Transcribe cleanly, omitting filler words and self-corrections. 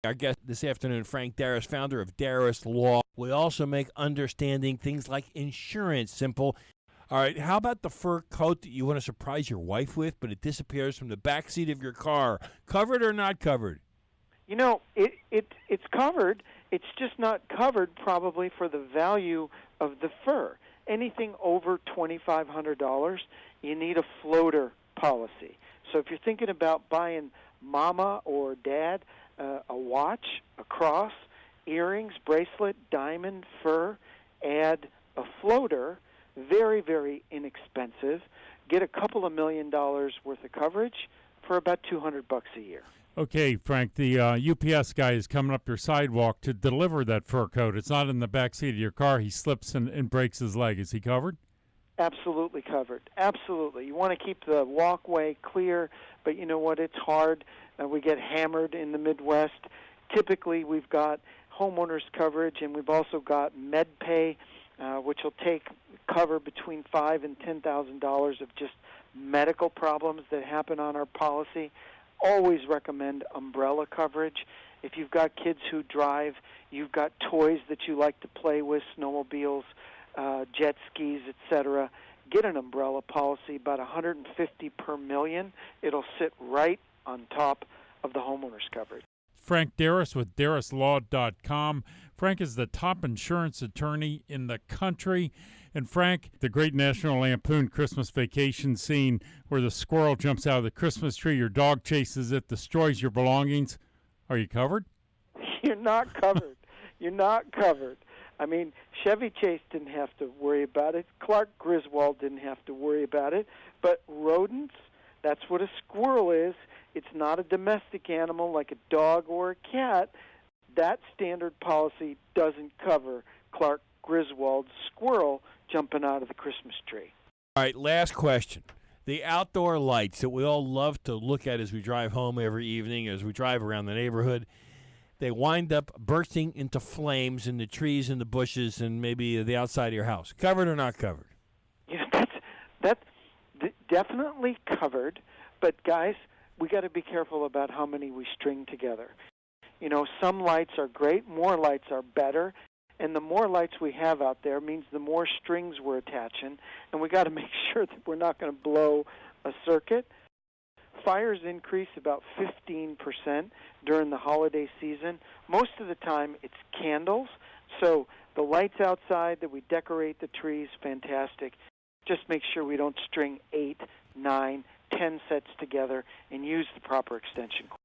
Our guest this afternoon, Frank Darras, founder of Darras Law. We also make understanding things like insurance simple. All right, how about the fur coat that you want to surprise your wife with, but it disappears from the back seat of your car? Covered or not covered? You know, it's covered. It's just not covered probably for the value of the fur. Anything over $2,500, you need a floater policy. So if you're thinking about buying mama or dad a watch, a cross, earrings, bracelet, diamond, fur, add a floater, very, very inexpensive. Get a couple of $1 million worth of coverage for about $200 a year. Okay, Frank, the UPS guy is coming up your sidewalk to deliver that fur coat. It's not in the back seat of your car. He slips and breaks his leg. Is he covered? Absolutely covered. Absolutely. You want to keep the walkway clear, but you know what? It's hard. We get hammered in the Midwest. Typically, we've got homeowners coverage, and we've also got MedPay, which will cover between $5,000 and $10,000 of just medical problems that happen on our policy. Always recommend umbrella coverage. If you've got kids who drive, you've got toys that you like to play with, snowmobiles, jet skis, etc., get an umbrella policy, about $150 per million. It'll sit right on top of the homeowner's coverage. Frank Darras with DarrasLaw.com. Frank is the top insurance attorney in the country. And Frank, the great National Lampoon Christmas Vacation scene where the squirrel jumps out of the Christmas tree, your dog chases it, destroys your belongings. Are you covered? You're not covered. You're not covered. I mean, Chevy Chase didn't have to worry about it. Clark Griswold didn't have to worry about it. But rodents, that's what a squirrel is. It's not a domestic animal like a dog or a cat. That standard policy doesn't cover Clark Griswold's squirrel jumping out of the Christmas tree. All right, last question. The outdoor lights that we all love to look at as we drive home every evening, as we drive around the neighborhood, they wind up bursting into flames in the trees and the bushes and maybe the outside of your house. Covered or not covered? You know, that's definitely covered, but guys, we got to be careful about how many we string together. You know, some lights are great, more lights are better, and the more lights we have out there means the more strings we're attaching, and we got to make sure that we're not going to blow a circuit. Fires increase about 15% during the holiday season. Most of the time it's candles, so the lights outside that we decorate the trees, fantastic. Just make sure we don't string 8, 9, 10 sets together and use the proper extension cord.